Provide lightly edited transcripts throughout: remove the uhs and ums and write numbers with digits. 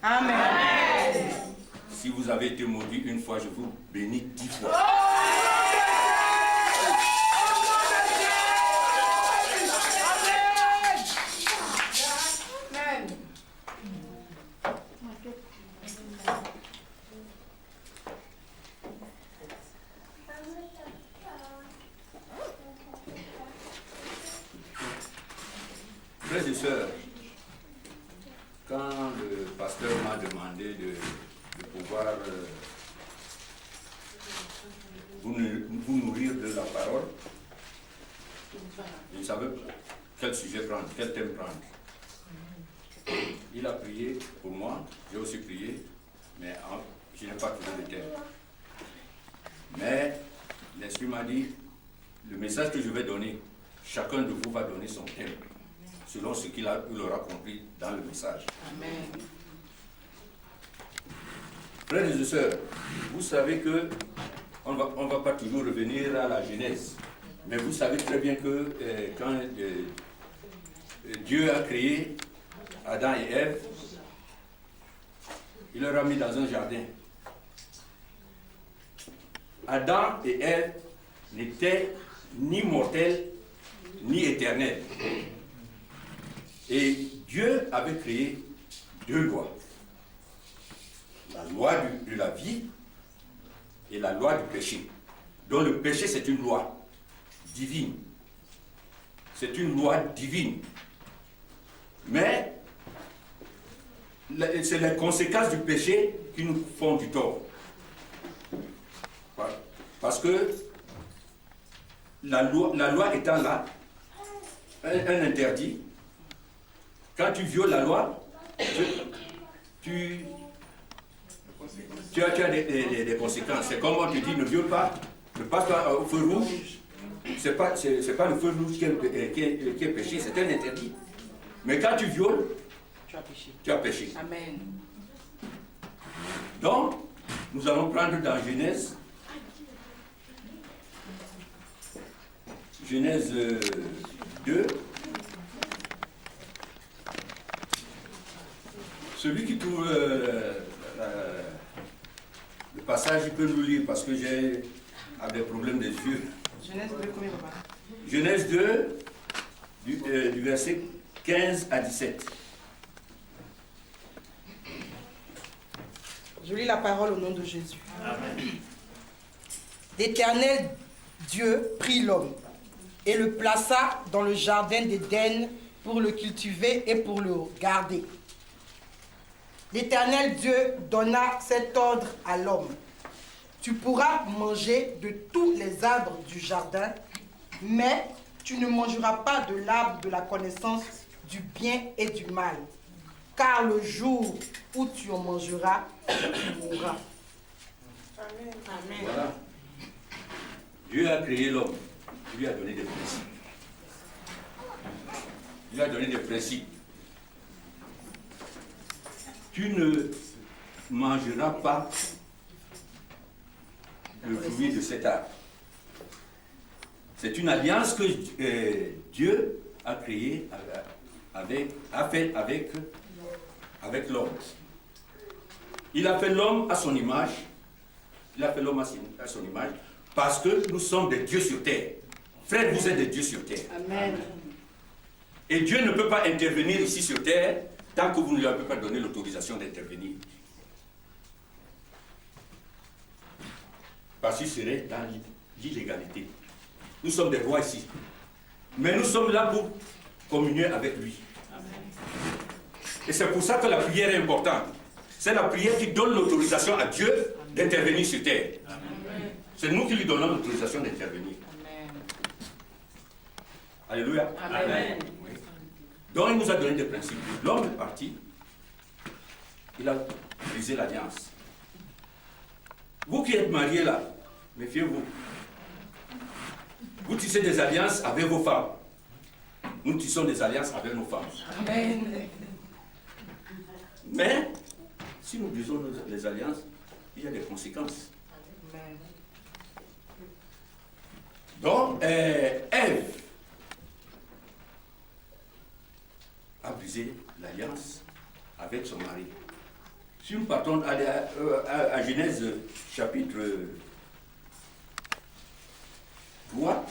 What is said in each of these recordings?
Amen. Si vous avez été maudit une fois, je vous bénis 10 fois. Frères et sœurs, quand le pasteur m'a demandé de pouvoir vous nourrir de la parole, je ne savais pas quel sujet prendre, quel thème prendre. Il a prié pour moi, j'ai aussi prié, mais je n'ai pas trouvé de thème. Mais l'Esprit m'a dit, le message que je vais donner, chacun de vous va donner son thème, selon ce qu'il aura compris dans le message. Amen. Frères et sœurs, vous savez que on va pas toujours revenir à la Genèse, mais vous savez très bien que quand Dieu a créé Adam et Ève, il leur a mis dans un jardin. Adam et Ève n'étaient ni mortels, ni éternels. Et Dieu avait créé 2 lois. La loi de la vie et la loi du péché. Donc le péché, c'est une loi divine. C'est une loi divine. Mais c'est les conséquences du péché qui nous font du tort. Parce que la loi étant là, un interdit, quand tu violes la loi, tu as des conséquences. C'est comme on te dit, ne viole pas, ne passe pas au feu rouge. C'est pas le feu rouge qui est péché, c'est un interdit. Mais quand tu violes, tu as péché. Amen. Donc, nous allons prendre dans Genèse 2. Celui qui trouve le passage, il peut nous lire parce que j'ai des problèmes des yeux. Genèse 2, combien papa? Genèse 2, du verset 15 à 17. Je lis la parole au nom de Jésus. Amen. L'Éternel Dieu prit l'homme et le plaça dans le jardin d'Éden pour le cultiver et pour le garder. L'Éternel Dieu donna cet ordre à l'homme. Tu pourras manger de tous les arbres du jardin, mais tu ne mangeras pas de l'arbre de la connaissance du bien et du mal, car le jour où tu en mangeras, tu mourras. Amen. Amen. Voilà. Dieu a créé l'homme. Il lui a donné des principes. Il lui a donné des principes. Tu ne mangeras pas le fruit de cet arbre. C'est une alliance que Dieu a créée, a fait avec l'homme. Il a fait l'homme à son image. Il a fait l'homme à son image parce que nous sommes des dieux sur terre. Frère, vous êtes des dieux sur terre. Amen. Et Dieu ne peut pas intervenir ici sur terre tant que vous ne lui avez pas donné l'autorisation d'intervenir. Parce qu'il serait dans l'illégalité. Nous sommes des rois ici. Mais nous sommes là pour communier avec lui. Et c'est pour ça que la prière est importante. C'est la prière qui donne l'autorisation à Dieu d'intervenir sur terre. C'est nous qui lui donnons l'autorisation d'intervenir. Alléluia. Amen. Oui. Donc il nous a donné des principes. L'homme est parti. Il a brisé l'alliance. Vous qui êtes mariés là, méfiez-vous. Vous tissez des alliances avec vos femmes. Nous tissons des alliances avec nos femmes. Amen. Mais, si nous brisons les alliances, il y a des conséquences. Amen. Donc, Ève a brisé l'alliance avec son mari. Si nous partons à Genèse chapitre 3,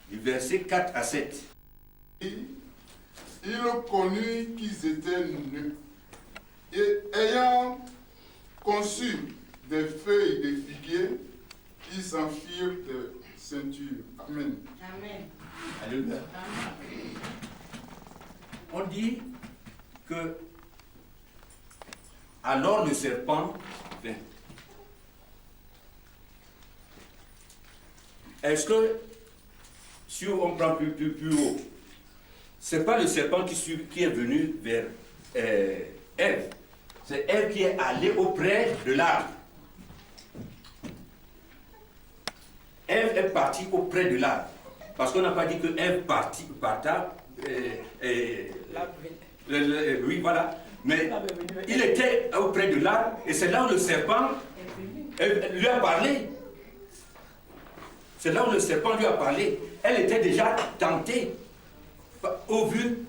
du verset 4 à 7. Il connut qu'ils étaient nus, et ayant conçu des feuilles de figuier, ils s'en firent des ceintures. Amen. Amen. Alléluia. On dit que alors le serpent vint. Est-ce que si on prend plus haut, c'est pas le serpent qui est venu vers Ève. C'est Ève qui est allée auprès de l'arbre. Ève est partie auprès de l'arbre. Parce qu'on n'a pas dit que Ève parta. Oui, voilà. Mais il était auprès de l'arbre et c'est là où le serpent lui a parlé. C'est là où le serpent lui a parlé. Elle était déjà tentée au vu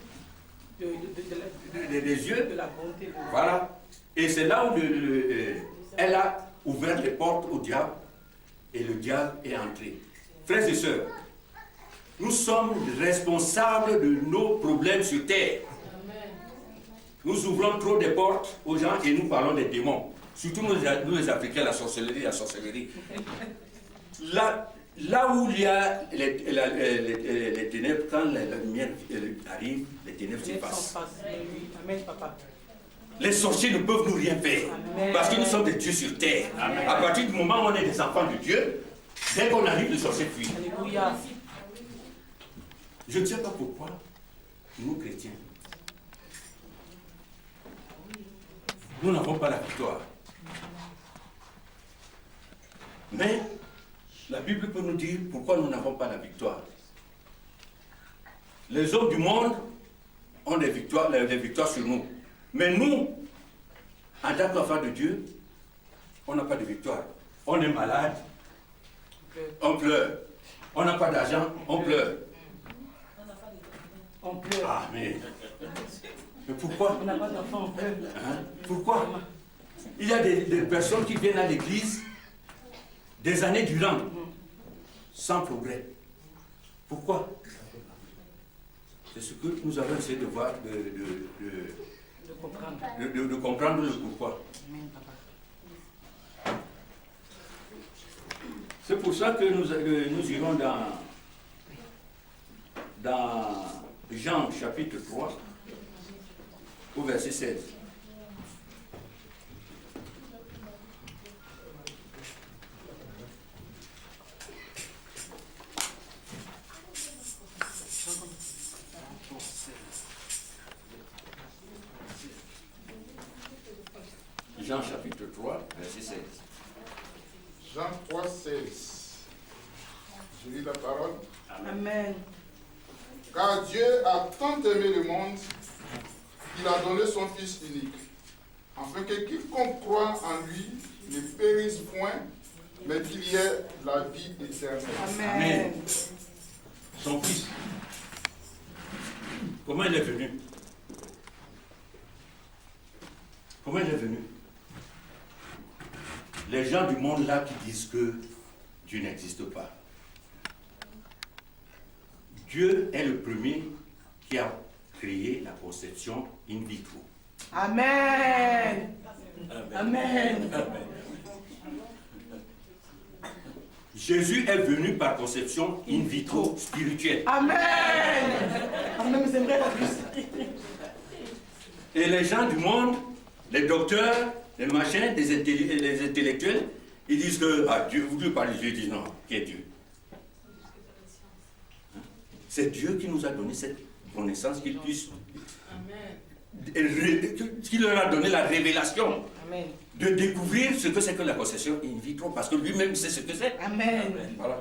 des yeux. De la bonté. Voilà. Et c'est là où elle a ouvert les portes au diable et le diable est entré. Frères et sœurs, nous sommes responsables de nos problèmes sur terre. Nous ouvrons trop de portes aux gens et nous parlons des démons. Surtout nous les Africains, la sorcellerie. Là où il y a les ténèbres, quand la lumière arrive, les ténèbres s'effacent. Amen, papa. Les sorciers ne peuvent nous rien faire. Amen. Parce que nous sommes des dieux sur terre. Amen. À partir du moment où on est des enfants de Dieu, dès qu'on arrive, les sorciers fuient. Alléluia. Je ne sais pas pourquoi nous, chrétiens, nous n'avons pas la victoire. Mais la Bible peut nous dire pourquoi nous n'avons pas la victoire. Les hommes du monde ont des victoires sur nous. Mais nous, en tant qu'enfants de Dieu, on n'a pas de victoire. On est malade, on pleure. On n'a pas d'argent, on pleure. On pleure. Ah, mais pourquoi? On n'a pas d'enfant, on pleure. Hein? Pourquoi? Il y a des personnes qui viennent à l'église des années durant, sans progrès. Pourquoi? C'est ce que nous avons essayé de voir, de comprendre le pourquoi. C'est pour ça que nous irons dans Jean chapitre 3, au verset 16. Jean chapitre 3, verset 16. Jean 3, 16. Je lis la parole. Amen. Car Dieu a tant aimé le monde qu'il a donné son Fils unique, afin que quiconque croit en lui ne périsse point, mais qu'il y ait la vie éternelle. Amen. Son Fils. Comment il est venu? Comment il est venu? Les gens du monde là qui disent que Dieu n'existe pas. Dieu est le premier qui a créé la conception in vitro. Amen. Amen. Jésus est venu par conception in vitro spirituelle. Amen. Amen, mais c'est vrai en plus. Et les gens du monde, les docteurs, les machins, les intellectuels, ils disent que Dieu, Dieu parle de Dieu, ils disent non, qui est Dieu? C'est Dieu qui nous a donné cette connaissance, qu'il puisse, qu'il leur a donné la révélation. Amen. De découvrir ce que c'est que la conception in vitro, parce que lui-même sait ce que c'est. Amen. Voilà.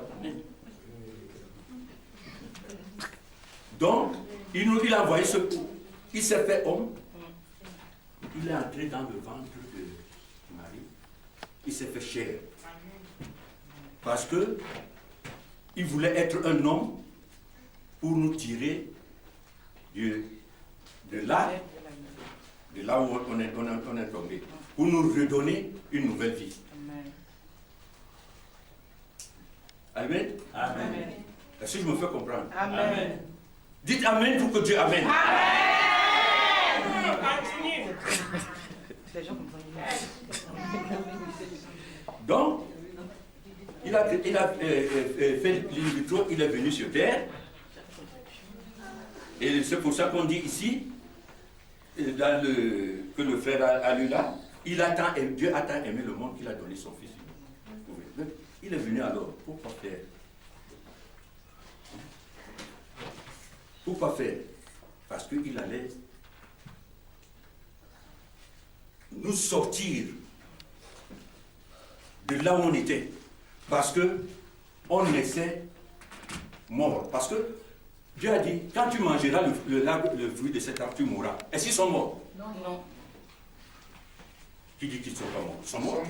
Donc, il a envoyé ce coup. Il s'est fait homme. Il est entré dans le ventre de Marie. Il s'est fait chair. Parce que il voulait être un homme pour nous tirer de là de là où on est tombé, pour nous redonner une nouvelle vie. Amen. Amen. Est-ce que je me fais comprendre? Amen. Dites Amen pour que Dieu amène. Donc, il a fait l'invito, il est venu sur terre. Et c'est pour ça qu'on dit ici, que le frère a lu là, Dieu a tant aimé le monde qu'il a donné son fils. Il est venu alors, pourquoi faire? Pourquoi faire? Parce qu'il allait nous sortir de là où on était. Parce que on naissait mort. Parce que Dieu a dit, quand tu mangeras le fruit de cet arbre, tu mourras. Est-ce qu'ils sont morts? Non. Qui dit qu'ils ne sont pas morts? Ils sont morts.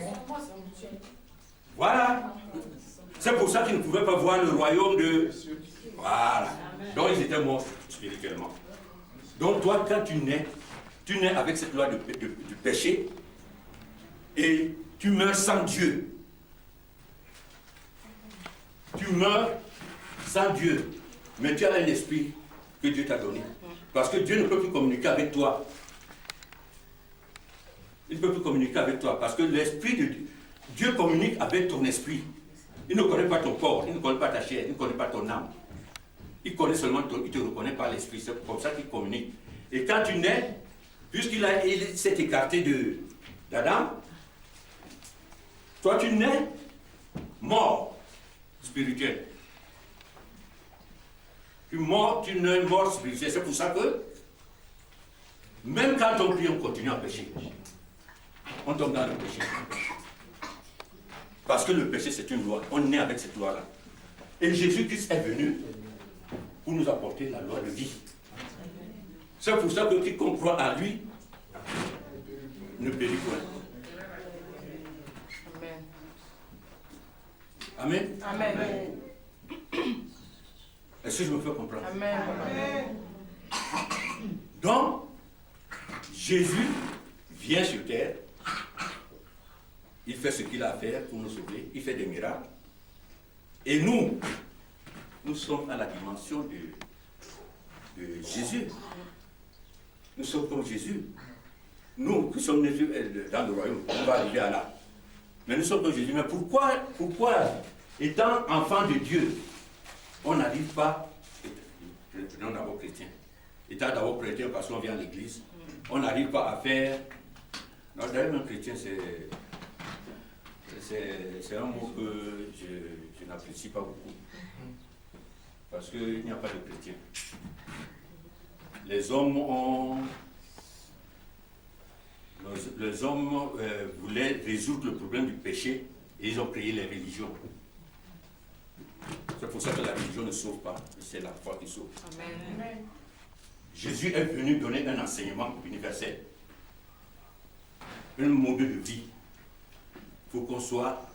Voilà. C'est pour ça qu'ils ne pouvaient pas voir le royaume de... Voilà. Donc ils étaient morts spirituellement. Donc toi, quand tu nais avec cette loi du péché et tu meurs sans Dieu. Tu meurs sans Dieu. Mais tu as un esprit que Dieu t'a donné. Parce que Dieu ne peut plus communiquer avec toi. Il ne peut plus communiquer avec toi. Parce que l'esprit de Dieu communique avec ton esprit. Il ne connaît pas ton corps, il ne connaît pas ta chair, il ne connaît pas ton âme. Il connaît seulement il te reconnaît par l'esprit. C'est comme ça qu'il communique. Et quand tu nais, puisqu'il s'est écarté d'Adam, toi tu nais mort spirituel. Tu nais mort spirituel. C'est pour ça que même quand on prie, on continue à pécher. On tombe dans le péché. Parce que le péché, c'est une loi. On est avec cette loi-là. Et Jésus-Christ est venu pour nous apporter la loi de vie. C'est pour ça que quiconque croit à lui ne périt point. Amen. Amen. Est-ce que je me fais comprendre? Amen. Donc, Jésus vient sur terre. Il fait ce qu'il a à faire pour nous sauver. Il fait des miracles. Et nous sommes à la dimension de Jésus. Nous sommes comme Jésus. Nous qui sommes nés dans le royaume, on va arriver à là. Mais nous sommes comme Jésus. Mais pourquoi étant enfant de Dieu, on n'arrive pas, prenons d'abord chrétien, étant d'abord chrétien parce qu'on vient à l'église, on n'arrive pas à faire. Non, d'ailleurs, un chrétien, c'est un mot que je n'apprécie pas beaucoup. Parce qu'il n'y a pas de chrétien. Les hommes voulaient résoudre le problème du péché et ils ont créé les religions. C'est pour ça que la religion ne sauve pas, c'est la foi qui sauve. Amen. Jésus est venu donner un enseignement universel, un modèle de vie. Il faut qu'on soit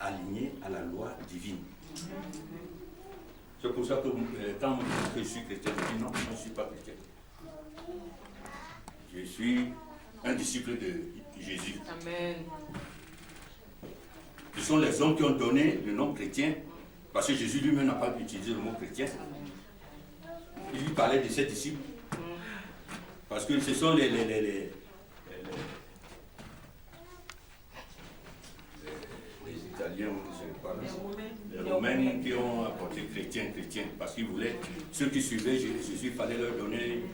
aligné à la loi divine. C'est pour ça que quand je suis chrétien, je dis non, je ne suis pas chrétien. Je suis un disciple de Jésus. Amen. Ce sont les hommes qui ont donné le nom chrétien, parce que Jésus lui-même n'a pas utilisé le mot chrétien. Il lui parlait de ses disciples. Parce que ce sont les Italiens, les Romains qui ont apporté chrétien, parce qu'ils voulaient, ceux qui suivaient Jésus, il fallait leur donner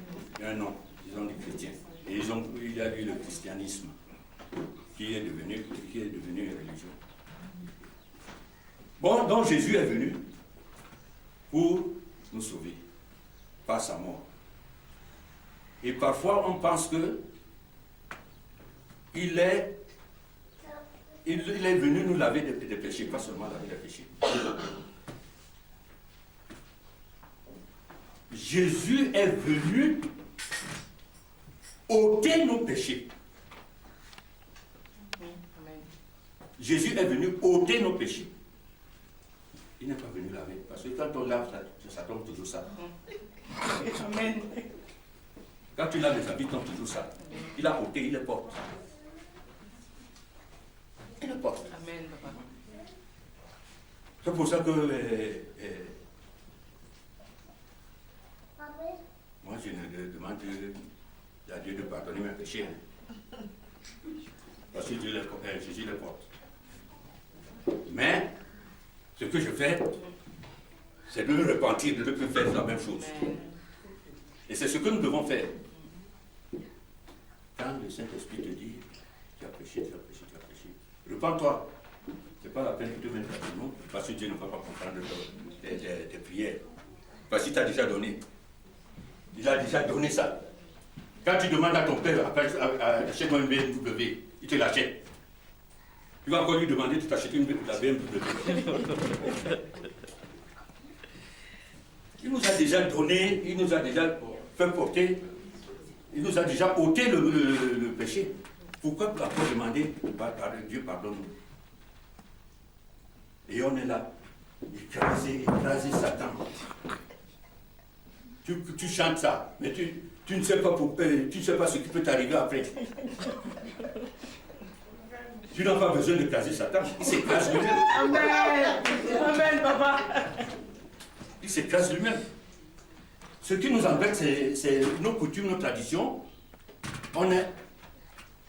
un nom. Ils ont dit chrétien. Et il y a eu le christianisme qui est devenu une religion. Bon, donc Jésus est venu pour nous sauver par sa mort. Et parfois on pense que il est venu nous laver des péchés, pas seulement laver des péchés. Jésus est venu ôter nos péchés. Jésus est venu ôter nos péchés. Il n'est pas venu laver. Parce que quand on lave, ça tombe toujours ça. Amen. Quand tu laves les habits, ton toujours ça. Il a ôté, il les porte. Il les porte. Amen, papa. C'est pour ça que moi je ne demande à Dieu de pardonner mes péchés. Parce que Jésus les porte. Mais ce que je fais, c'est de me repentir, de ne plus faire la même chose. Et c'est ce que nous devons faire. Quand le Saint-Esprit te dit, tu as péché, tu as péché, tu as péché, repends-toi. Ce n'est pas la peine de te mettre à genoux, parce que Dieu ne va pas comprendre tes prières. Parce qu'il t'a déjà donné. Il a déjà donné ça. Quand tu demandes à ton père, achète-moi une BMW, il te l'achète. Tu vas encore lui demander de t'acheter la BMW. Il nous a déjà donné, il nous a déjà fait porter, il nous a déjà ôté le péché. Pourquoi après demander, Dieu pardonne-nous? Et on est là, écraser Satan. Tu chantes ça, mais tu ne sais pas tu ne sais pas ce qui peut t'arriver après. Tu n'as pas besoin d'écraser Satan, il s'écrase lui-même. Amen. Amen, papa. Il s'écrase lui-même. Ce qui nous embête, c'est nos coutumes, nos traditions. On est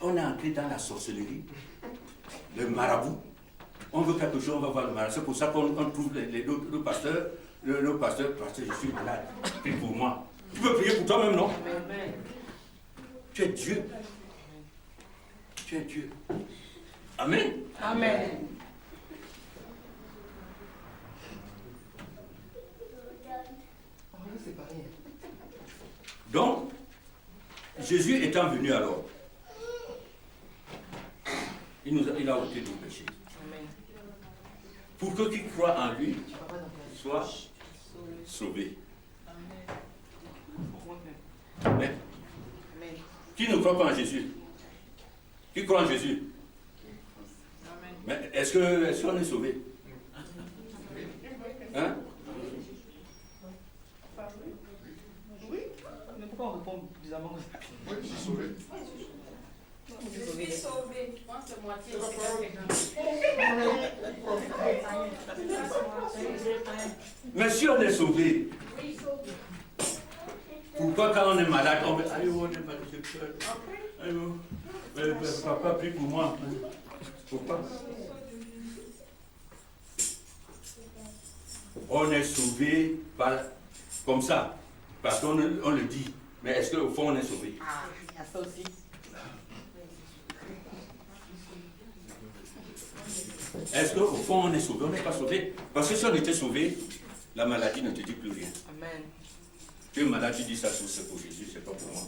entré dans la sorcellerie, le marabout. On veut quelque chose, on va voir le marabout. C'est pour ça qu'on trouve nos pasteurs, pasteur, je suis malade, prie pour moi. Tu peux prier pour toi-même, non? Amen. Tu es Dieu. Tu es Dieu. Amen. Amen. Donc, Jésus étant venu alors, il a ôté nos péchés. Amen. Pour que qui croit en lui soit sauvé. Mais, qui ne croit pas en Jésus? Qui croit en Jésus? Mais est-ce qu'on est sauvé? Hein? Oui. Mais pourquoi on répond bizarrement comme ça? Oui, je suis sauvé. Je suis sauvé. Moi, c'est moitié. Mais si on est sauvé, pourquoi quand on est malade, on veut, allez, on est malade, j'ai peur. Papa, prie pour moi. Pourquoi? On est sauvé comme ça, parce qu'on le dit. Mais est-ce qu'au fond on est sauvé? Ah, il y a ça aussi. Est-ce qu'au fond on est sauvé? On n'est pas sauvé. Parce que si on était sauvé, la maladie ne te dit plus rien. Amen. Tu es malade, tu dis ça, c'est pour Jésus, c'est pas pour moi.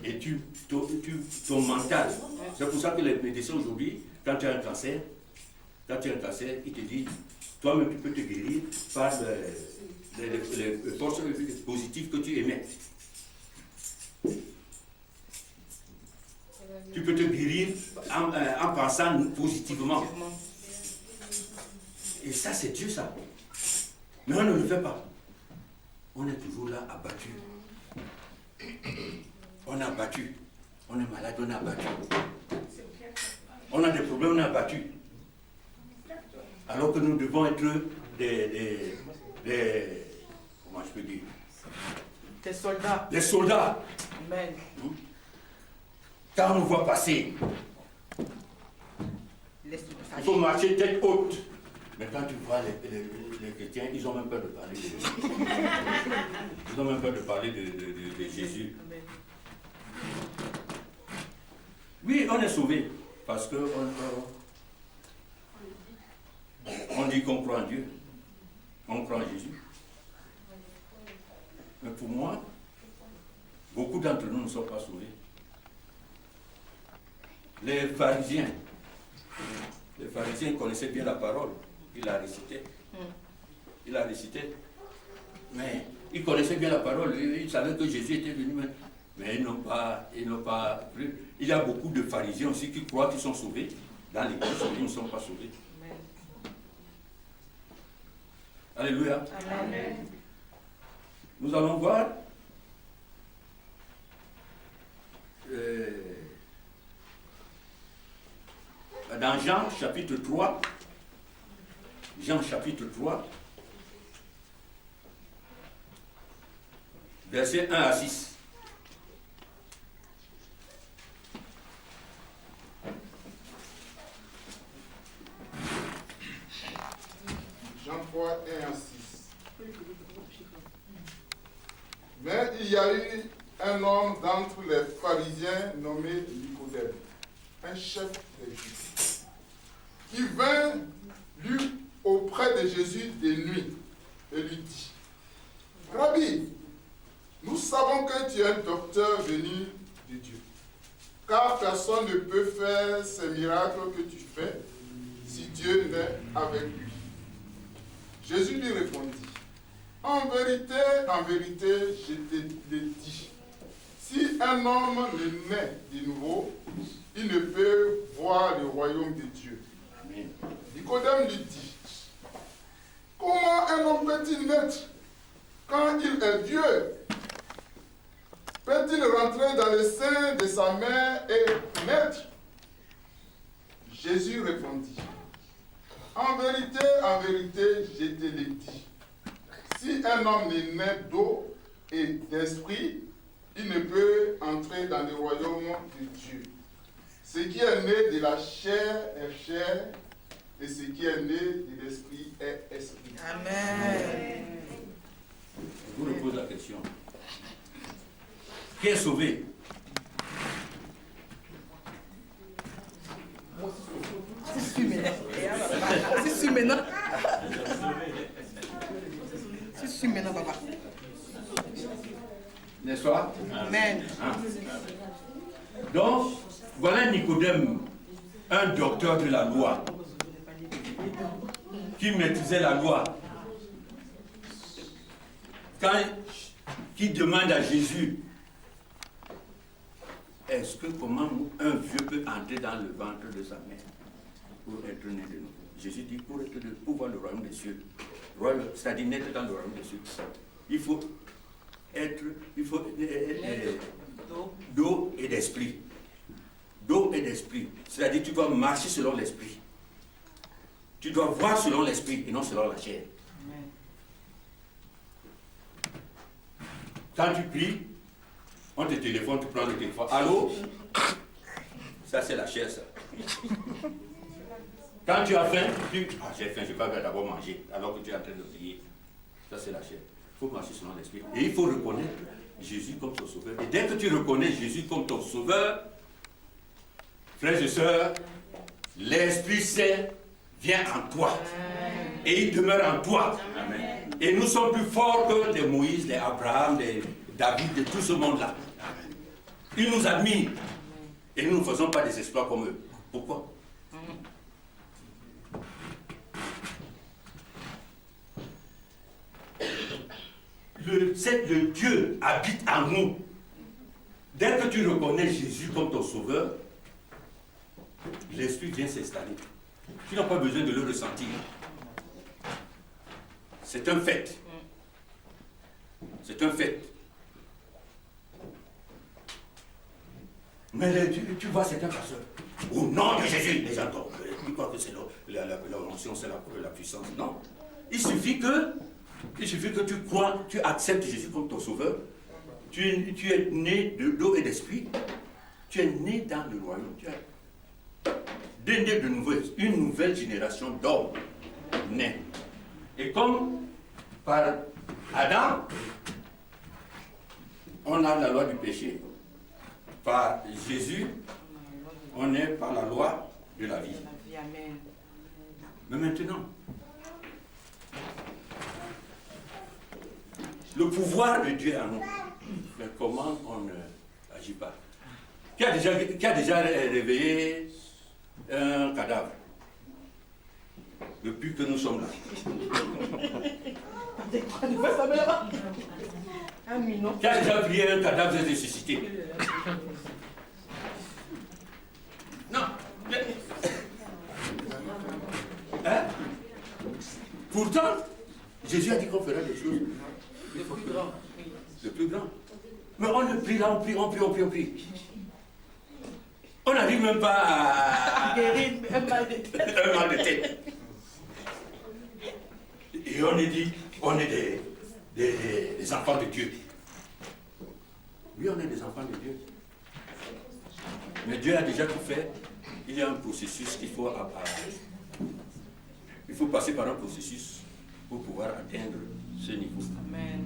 Et ton mental, c'est pour ça que les médecins aujourd'hui, quand tu as un cancer, ils te disent, toi-même tu peux te guérir par les forces positives que tu émets. Tu peux te guérir en pensant positivement. Et ça, c'est Dieu, ça. Mais on ne le fait pas. On est toujours là, abattu. On est abattu. On est malade, on est abattu. On a des problèmes, on est abattu. Alors que nous devons être des comment je peux dire? Des soldats. Des soldats. Amen. Quand on nous voit passer, il faut marcher tête haute. Mais quand tu vois les chrétiens, ils ont même peur de parler ils ont même peur de parler de Jésus. Oui, on est sauvé parce que on dit qu'on croit en Dieu, on croit en Jésus. Mais pour moi, beaucoup d'entre nous ne sont pas sauvés. Les pharisiens connaissaient bien la parole. Il la récitait. Il la récitait. Mais ils connaissaient bien la parole. Ils savaient que Jésus était venu. Mais ils n'ont pas cru. Il y a beaucoup de pharisiens aussi qui croient qu'ils sont sauvés. Dans l'église, ils ne sont pas sauvés. Alléluia. Amen. Nous allons voir dans Jean chapitre 3, Jean chapitre 3, versets 1 à 6. Jean 3, 1 à 6. Mais il y a eu un homme d'entre les pharisiens nommé Nicodème, un chef des Juifs, qui vint lui auprès de Jésus de nuit et lui dit: Rabbi, nous savons que tu es un docteur venu de Dieu, car personne ne peut faire ces miracles que tu fais si Dieu n'est avec lui. Jésus lui répondit: en vérité, je te le dis, si un homme ne naît de nouveau, il ne peut voir le royaume de Dieu. Amen. Nicodème lui dit: comment un homme peut-il naître quand il est vieux? Peut-il rentrer dans le sein de sa mère et naître? Jésus répondit: en vérité, je te le dis, si un homme ne naît d'eau et d'esprit, il ne peut entrer dans le royaume de Dieu. Ce qui est né de la chair est chair, et ce qui est né de l'esprit est esprit. Amen. Je vous repose la question. Qui est sauvé? C'est sûr maintenant. C'est sûr maintenant. C'est sûr maintenant, papa. N'est-ce pas? Amen. Hein? Donc, voilà Nicodème, un docteur de la loi, qui maîtrisait la loi. Qui demande à Jésus: est-ce que comment un vieux peut entrer dans le ventre de sa mère pour être né de nouveau? Jésus dit: pour voir le royaume des cieux, c'est-à-dire naître dans le royaume des cieux, il faut être d'eau et d'esprit. D'eau et d'esprit. C'est-à-dire tu dois marcher selon l'esprit. Tu dois voir selon l'esprit et non selon la chair. Quand tu pries, on te téléphone, tu prends le téléphone. Allô? Ça, c'est la chair, ça. Quand tu as faim, tu dis: ah, j'ai faim, je vais d'abord manger, alors que tu es en train de prier. Ça, c'est la chair. Il faut marcher selon l'esprit. Et il faut reconnaître Jésus comme ton sauveur. Et dès que tu reconnais Jésus comme ton sauveur, frères et sœurs, l'Esprit Saint vient en toi. Et il demeure en toi. Amen. Et nous sommes plus forts que les Moïse, les Abraham, les David, de tout ce monde-là. Ils nous admirent. Et nous ne faisons pas des exploits comme eux. Pourquoi? Le Dieu habite en nous. Dès que tu reconnais Jésus comme ton sauveur, l'Esprit vient s'installer. Tu n'as pas besoin de le ressentir. C'est un fait. C'est un fait. Mais tu vois certains pasteurs, au nom de Jésus, les gens tombent. Ils croient que c'est l'onction, c'est la puissance. Non. Il suffit que tu crois, tu acceptes Jésus comme ton sauveur. Tu es né d'eau et d'esprit. Tu es né dans le royaume. Tu es né de nouveau. Une nouvelle génération d'hommes nés. Et comme par Adam, on a la loi du péché. Par Jésus, on est par la loi de la vie. Mais maintenant, le pouvoir de Dieu en nous, mais comment on n'agit pas? Qui a déjà réveillé un cadavre depuis que nous sommes là? Qui a déjà prié un cadavre de ressuscité? Non. Hein? Pourtant, Jésus a dit qu'on ferait des choses. Le plus grand. Le plus grand. Mais on le prie là, on prie. On n'a n'arrive même pas à Guérir un mal de tête. un mal de tête. Et on est dit, on est des enfants de Dieu. Oui, on est des enfants de Dieu. Mais Dieu a déjà tout fait. Il y a un processus qu'il faut il faut passer par un processus pour pouvoir atteindre ce niveau. Amen.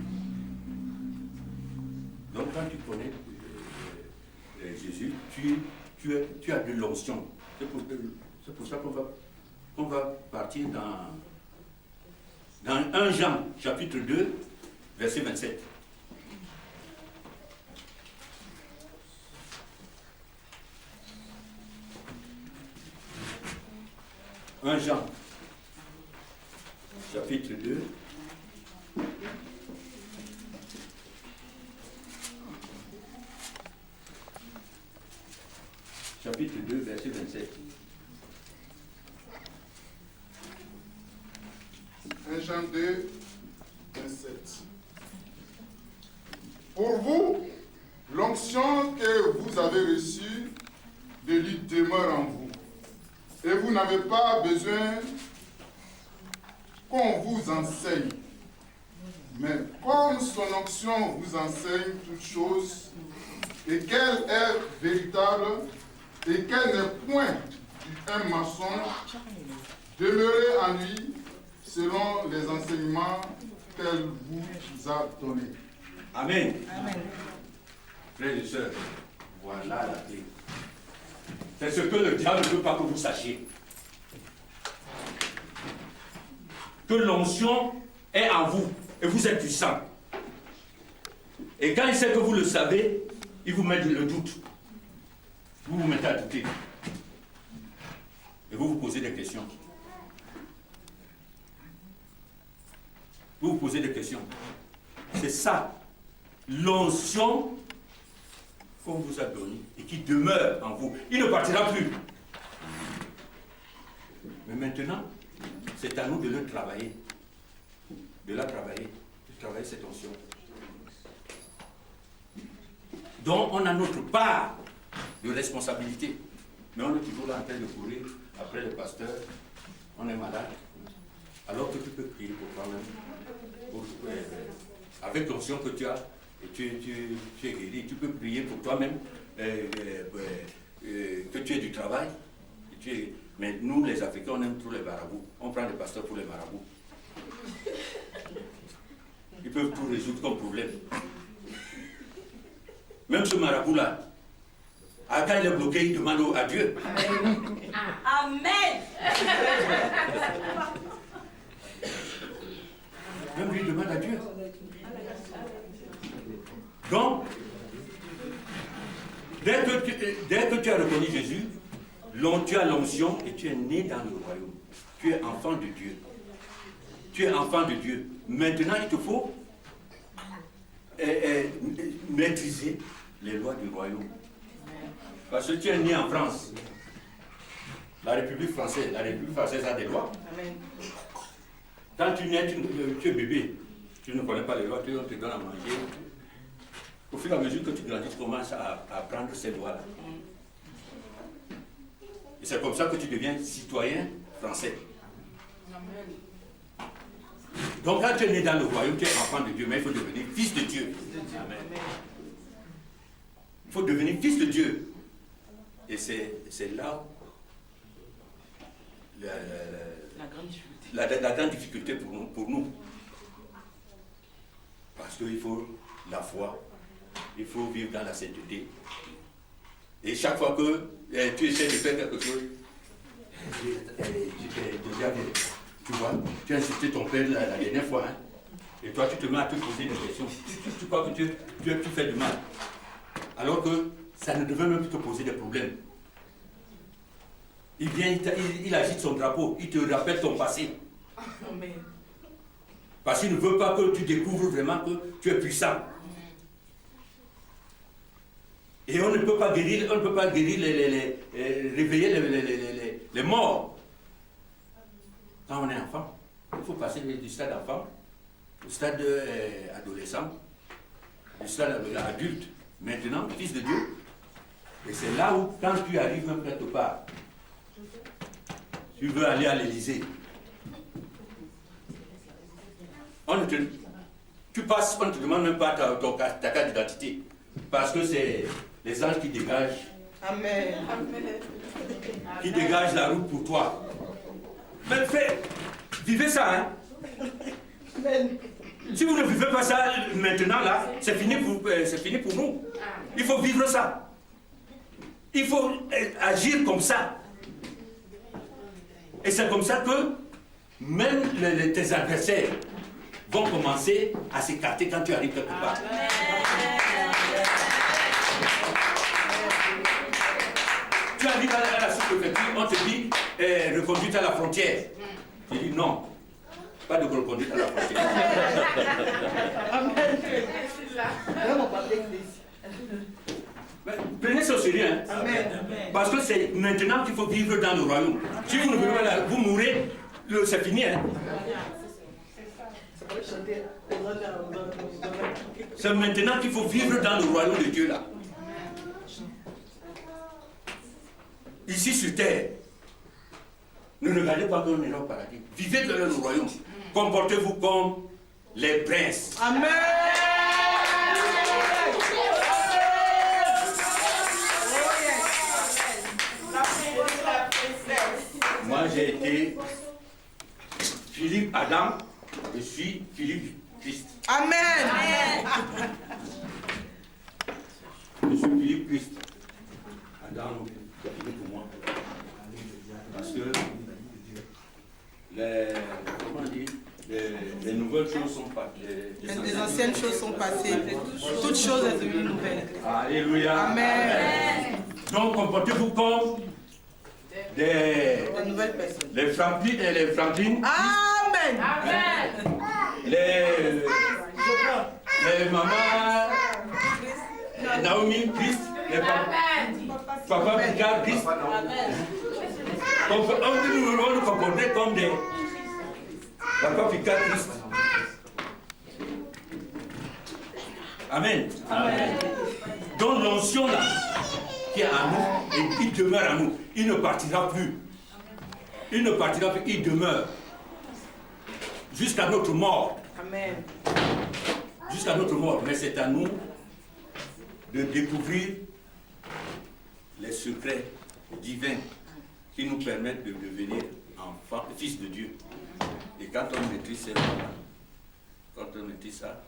Donc quand tu connais Jésus, tu as de l'onction. C'est pour ça qu'on va partir dans 1 Jean, chapitre 2, verset 27. « 1 Jean, chapitre 2, chapitre 2, verset 27. 1 Jean 2, 27. Pour vous, l'onction que vous avez reçue de lui demeure en vous. Et vous n'avez pas besoin qu'on vous enseigne. Mais comme son onction vous enseigne toutes choses, et qu'elle est véritable, et qu'elle n'est point un mensonge, demeurez en lui selon les enseignements qu'elle vous a donnés. Amen. Amen. Frères et sœurs, voilà la clé. C'est ce que le diable ne veut pas que vous sachiez. Que l'onction est en vous et vous êtes puissant. Et quand il sait que vous le savez, il vous met le doute. Vous vous mettez à douter. Et vous vous posez des questions. Vous vous posez des questions. C'est ça, l'onction qu'on vous a donné et qui demeure en vous. Il ne partira plus. Mais maintenant, c'est à nous de le travailler. De la travailler. De travailler cette onction. Donc, on a notre part de responsabilité. Mais on est toujours là en train de courir après le pasteur. On est malade. Alors que tu peux prier pour toi-même. Avec l'onction que tu as, et tu es guéri, tu peux prier pour toi-même, que tu aies du travail. Mais nous, les Africains, on aime trop les marabouts. On prend des pasteurs pour les marabouts. Ils peuvent tout résoudre comme problème. Même ce marabout-là, quand il est bloqué, il demande à Dieu. Amen. Même lui demande à Dieu. Donc, dès que tu as reconnu Jésus, tu as l'onction et tu es né dans le royaume. Tu es enfant de Dieu. Tu es enfant de Dieu. Maintenant, il te faut maîtriser les lois du royaume. Parce que tu es né en France. La République française a des lois. Quand tu nais, tu es bébé. Tu ne connais pas les lois, on te donne à manger. Au fur et à mesure que tu grandis, tu commences à apprendre ces lois-là. Et c'est comme ça que tu deviens citoyen français. Donc quand tu es né dans le royaume, tu es enfant de Dieu, mais il faut devenir fils de Dieu. Amen. Il faut devenir fils de Dieu. Et c'est là la grande difficulté pour nous. Parce qu'il faut la foi, il faut vivre dans la sainteté. Et chaque fois que tu essaies de faire quelque chose, tu vois, tu as insulté ton père la dernière fois, hein, et toi tu te mets à te poser des questions. Tu crois que tu fais du mal. Alors que ça ne devait même plus te poser des problèmes. Il vient, il agite son drapeau, il te rappelle ton passé. Amen. Parce qu'il ne veut pas que tu découvres vraiment que tu es puissant. Et on ne peut pas guérir, réveiller les morts. Quand on est enfant, il faut passer du stade enfant au stade adolescent, du stade adulte. Maintenant, fils de Dieu, Et c'est là où, quand tu arrives même quelque part, tu veux aller à l'Élysée. Tu passes, on ne te demande même pas ta carte d'identité. Parce que c'est les anges qui dégagent. Amen. Qui dégagent la route pour toi. Mais vivez ça, hein. Amen. Si vous ne vivez pas ça maintenant, là, c'est fini pour nous. Il faut vivre ça. Il faut agir comme ça. Et c'est comme ça que même tes adversaires vont commencer à s'écarter quand tu arrives quelque part. Tu arrives à la sous-préfecture, on te dit reconduite à la frontière. Tu dis non, pas de reconduite à la frontière. Amen. Mais prenez ça au sérieux, hein? Amen. Parce que c'est maintenant qu'il faut vivre dans le royaume. Si vous ne vivez pas là, vous mourrez, c'est fini, hein? C'est maintenant qu'il faut vivre dans le royaume de Dieu là. Ici sur terre, ne regardez pas comme on est au paradis. Vivez dans le royaume. Comportez-vous comme les princes. Amen. Moi j'ai été Philippe Adam, je suis Philippe Christ. Amen. Je suis Philippe Christ. Adam, Philippe pour moi. Parce que les nouvelles choses sont passées. Les anciennes choses sont passées. Toutes choses sont devenues nouvelles. Alléluia. Amen. Donc comportez-vous comme des nouvelles personnes. les Franklin et les Franklin. Amen. Les mamans Naomi Christ. Les papa Picard Christ. On nous comporter comme des papa Picard Christ. Amen. Amen. Donc l'onction là, qui est en nous et qui demeure en nous, il ne partira plus. Il ne partira plus, il demeure. Jusqu'à notre mort. Amen. Jusqu'à notre mort. Mais c'est à nous de découvrir les secrets divins qui nous permettent de devenir enfants, fils de Dieu. Et quand on maîtrise ces choses-là, quand on maîtrise ça,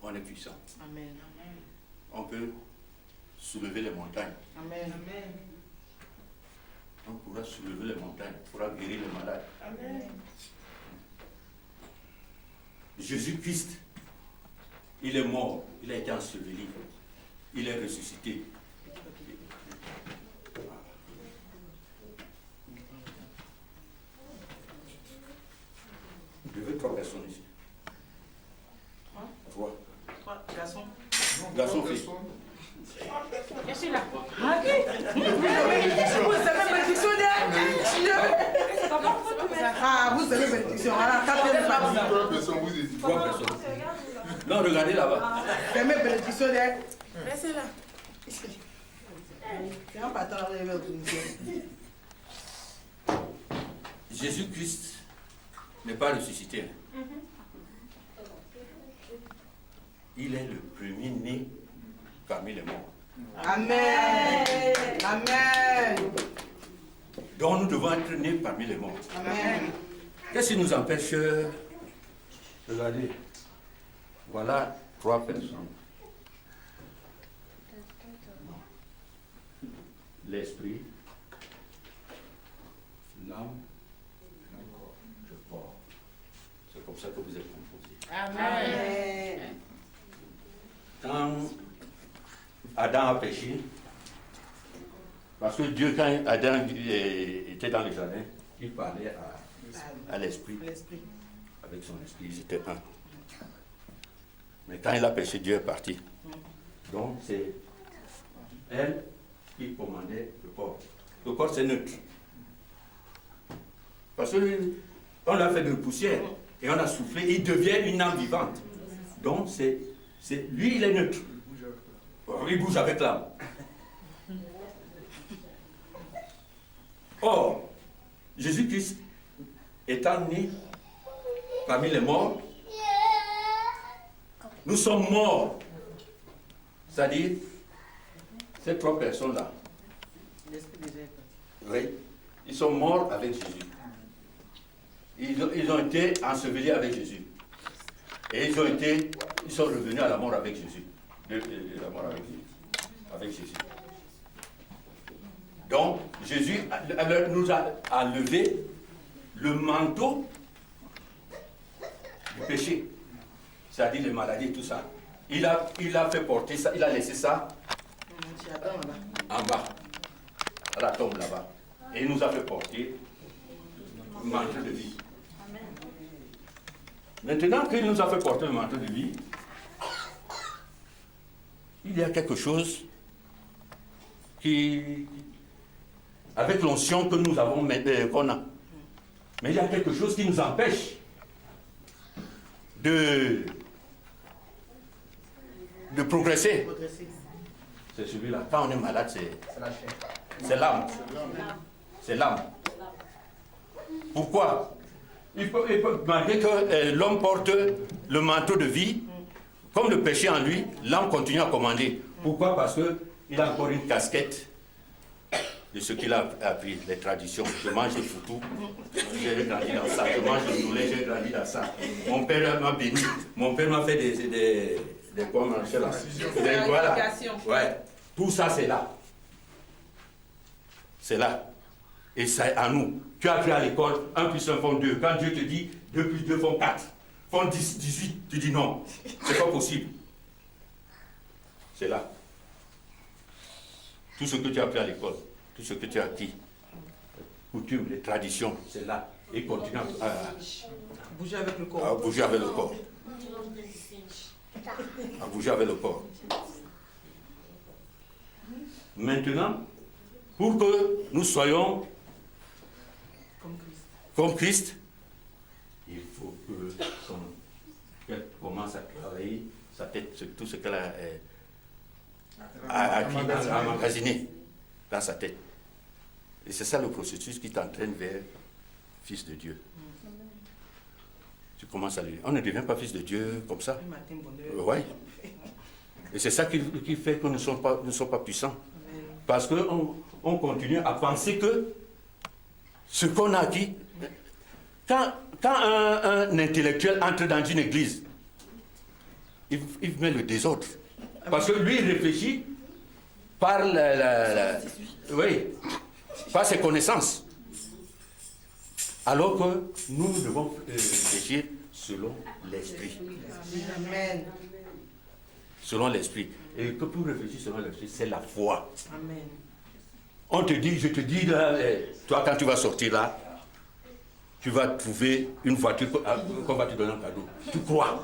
on est puissant. Amen. On peut soulever les montagnes. Amen. On pourra soulever les montagnes, on pourra guérir les malades. Amen. Jésus-Christ, il est mort, il a été enseveli, il est ressuscité. Je veux 3 personnes ici. 3. 3 garçons. Garçon, fille. Je suis là. Vous savez bénédiction Ah, vous savez bénédiction. Alors, 4e partie. 3 personnes, vous êtes 3 personnes. Non, regardez là-bas. Fermez bénédiction derrière. Restez là. C'est un patron arrivé au Tunisien. Jésus-Christ n'est pas ressuscité. Il est le premier-né parmi les morts. Amen. Amen. Donc nous devons être nés parmi les morts. Amen. Qu'est-ce qui nous empêche? Regardez. Voilà 3 personnes. L'esprit, l'âme, le corps. C'est comme ça que vous êtes composés. Amen. Quand Adam a péché, parce que Dieu, quand Adam était dans le jardin, il parlait à l'esprit. Avec son esprit, ils étaient un. Mais quand il a péché, Dieu est parti. Donc c'est elle qui commandait le corps. Le corps, c'est neutre. Parce qu'on l'a fait de poussière et on a soufflé, et il devient une âme vivante. Donc lui, il est neutre. Il bouge avec l'âme. Or, Jésus-Christ étant né parmi les morts, nous sommes morts. C'est-à-dire, ces trois personnes-là, oui, ils sont morts avec Jésus. Ils ont été ensevelis avec Jésus. Et ils sont revenus à la mort avec Jésus. La mort avec Jésus. Donc, Jésus nous a levé le manteau du péché. C'est-à-dire les maladies et tout ça. Il a fait porter ça, il a laissé ça en bas, à la tombe là-bas. Et il nous a fait porter le manteau de vie. Maintenant qu'il nous a fait porter le manteau de vie, il y a quelque chose qui, avec l'onction que nous avons, qu'on a, mais il y a quelque chose qui nous empêche de progresser. C'est celui-là. Quand on est malade, c'est l'âme. C'est l'âme. Pourquoi? Malgré que l'homme porte le manteau de vie, comme le péché en lui, l'âme continue à commander. Pourquoi? Parce qu'il a encore une casquette de ce qu'il a appris, les traditions. Je mange des foutous, j'ai grandi dans ça. Je mange du poulet, j'ai grandi dans ça. Mon père m'a béni. Mon père m'a fait des quoi manger là. Voilà. Ouais. Tout ça, c'est là. C'est là. Et c'est à nous. Tu as appris à l'école, 1 plus 1 font 2. Quand Dieu te dit 2 plus 2 font 4, font 10, 18, tu dis non. C'est pas possible. C'est là. Tout ce que tu as appris à l'école, tout ce que tu as acquis, les coutumes, les traditions, c'est là. Et continue à bouger avec le corps. À bouger avec le corps. À bouger avec le corps. Maintenant, pour que nous soyons comme Christ, il faut qu'elle commence à travailler sa tête, tout ce qu'elle a emmagasiné dans sa tête. Et c'est ça le processus qui t'entraîne vers fils de Dieu. Tu commences à lui dire, on ne devient pas fils de Dieu comme ça. Oui. Et c'est ça qui fait que nous ne sommes pas puissants. Parce qu'on continue à penser que ce qu'on a acquis, quand un intellectuel entre dans une église, il met le désordre. Parce que lui, il réfléchit par par ses connaissances. Alors que nous devons réfléchir selon l'esprit. Amen. Selon l'esprit. Et que pour réfléchir selon l'esprit, c'est la foi. Amen. On te dit, je te dis, là, toi quand tu vas sortir là, tu vas trouver une voiture qu'on va te donner en cadeau. Tu crois.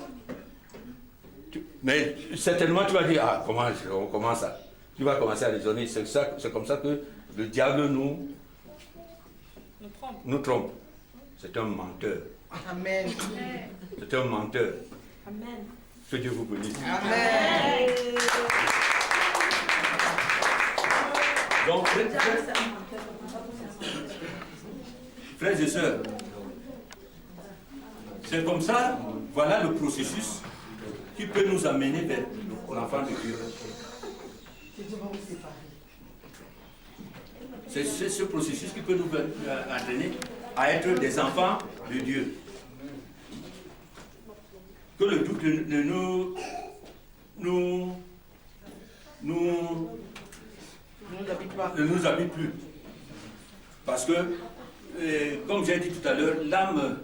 Mais certainement tu vas dire, ah, comment ça? Tu vas commencer à raisonner. C'est comme ça que le diable nous trompe. C'est un menteur. Amen. C'est un menteur. Amen. Que Dieu vous bénisse. Amen. Donc, frères et sœurs, c'est comme ça, voilà le processus qui peut nous amener vers l'enfant de Dieu. C'est ce processus qui peut nous entraîner à être des enfants de Dieu. Que le doute ne nous habite plus. Parce que, comme j'ai dit tout à l'heure, l'âme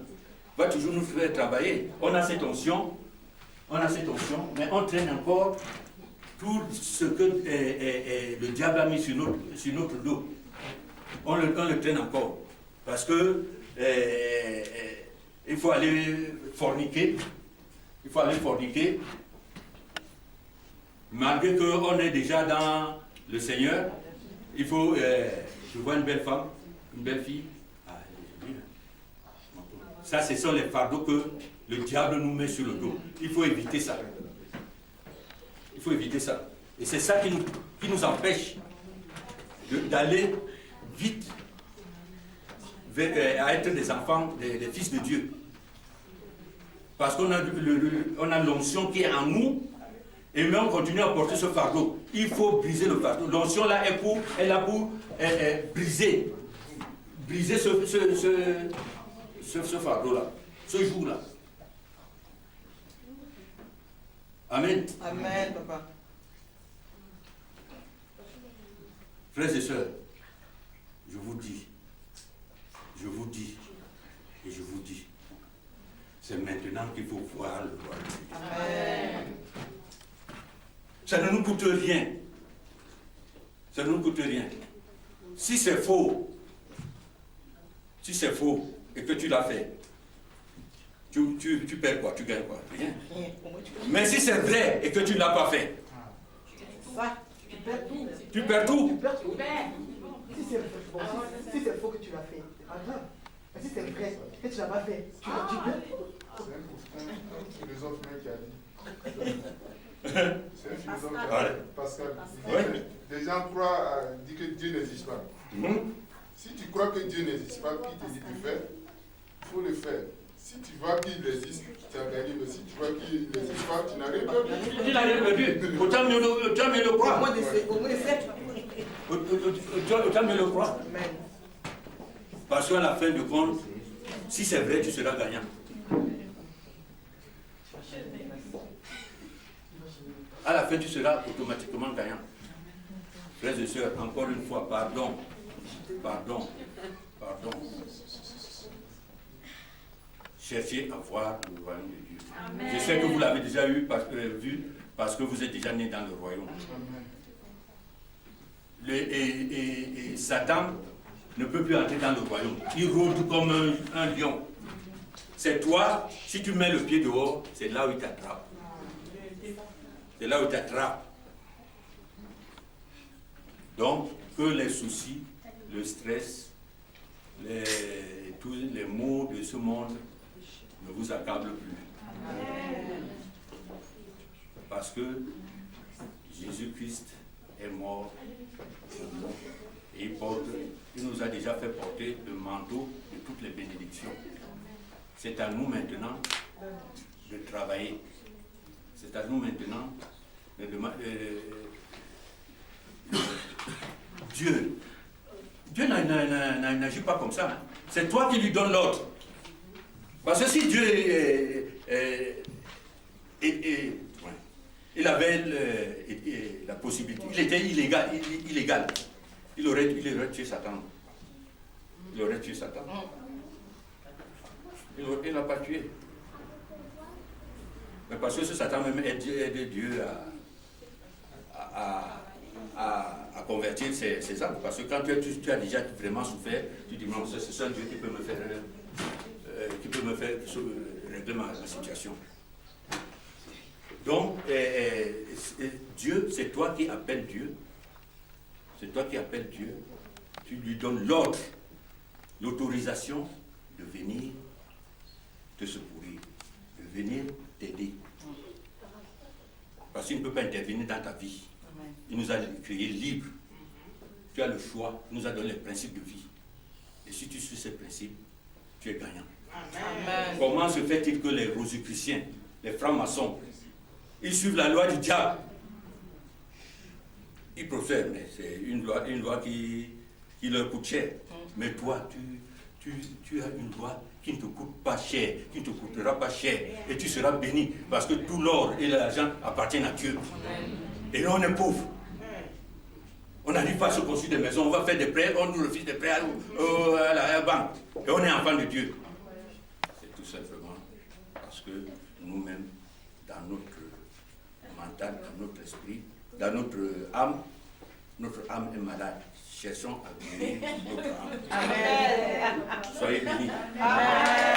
va toujours nous faire travailler. On a cette onction, mais on traîne encore tout ce que le diable a mis sur notre dos. On le traîne encore. Parce que il faut aller forniquer. Il faut aller forniquer. Malgré qu'on est déjà dans le Seigneur, il faut... je vois une belle femme, une belle fille. Ça, ce sont les fardeaux que le diable nous met sur le dos. Il faut éviter ça. Il faut éviter ça. Et c'est ça qui nous empêche d'aller vite à être des enfants, des fils de Dieu. Parce qu'on a, on a l'onction qui est en nous, et même on continue à porter ce fardeau. Il faut briser le fardeau. L'onction là est là pour briser ce fardeau-là, ce jour-là. Amen. Amen, papa. Frères et sœurs, je vous dis, et je vous dis, c'est maintenant qu'il faut voir le royaume de Dieu. Amen. Ça ne nous coûte rien. Ça ne nous coûte rien. Si c'est faux, et que tu l'as fait, tu perds quoi? Tu gagnes quoi? Rien. Mais si c'est vrai et que tu ne l'as pas fait, Ça, tu perds tout. tu perds tout. Tu perds tout. Si c'est faux que tu l'as fait, c'est pas grave. Mais si c'est vrai que tu l'as pas fait, tu perds tout. C'est un philosophe qui a dit. C'est un philosophe qui a dit. Pascal. Ouais. Les gens disent que Dieu n'existe pas. Si tu crois que Dieu n'existe pas, qui te dit de faire, il faut le faire. Si tu vois qu'il existe, tu as gagné. Mais si tu vois qu'il n'existe pas, tu n'as rien perdu. Tu n'as rien perdu. Autant mieux le croire. Au moins de 7. Autant mieux le croire. Amen. Parce qu'à la fin de compte, si c'est vrai, tu seras gagnant. À la fin, tu seras automatiquement gagnant. Frères et sœurs, encore une fois, pardon. Cherchez à voir le royaume de Dieu. Amen. Je sais que vous l'avez déjà vu parce que vous êtes déjà né dans le royaume. Et Satan ne peut plus entrer dans le royaume. Il rôde comme un lion. C'est toi, si tu mets le pied dehors, c'est là où il t'attrape. C'est là où il t'attrape. Donc, que les soucis, le stress, tous les maux de ce monde ne vous accablent plus. Amen. Parce que Jésus-Christ est mort et il nous a déjà fait porter le manteau de toutes les bénédictions. C'est à nous maintenant de travailler. C'est à nous maintenant de Dieu n'agit pas comme ça. C'est toi qui lui donnes l'ordre. Parce que si Dieu il avait la possibilité, il était illégal, il aurait tué Satan. Il aurait tué Satan. Il ne l'a pas tué. Mais parce que ce Satan même aide Dieu à convertir ses âmes. Parce que quand tu as déjà vraiment souffert, tu dis non, c'est seul Dieu qui peut me faire régler ma situation. Donc, Dieu, c'est toi qui appelles Dieu. C'est toi qui appelles Dieu. Tu lui donnes l'ordre, l'autorisation de venir te secourir, de venir t'aider. Parce qu'il ne peut pas intervenir dans ta vie. Il nous a créés libres. Tu as le choix. Il nous a donné les principes de vie. Et si tu suis ces principes, tu es gagnant. Amen. Comment se fait-il que les rosicruciens, les francs-maçons, ils suivent la loi du diable? Ils profèrent, mais c'est une loi qui leur coûte cher. Mais toi, tu as une loi qui ne te coûte pas cher, qui ne te coûtera pas cher. Et tu seras béni, parce que tout l'or et l'argent appartiennent à Dieu. Et nous, on est pauvres. On n'arrive pas à se construire des maisons, on va faire des prêts, on nous refuse des prêts à la banque. Et on est enfant de Dieu. C'est tout simplement parce que nous-mêmes, dans notre mental, dans notre esprit, dans notre âme est malade. Cherchons à guérir notre âme. Amen. Soyez bénis. Amen.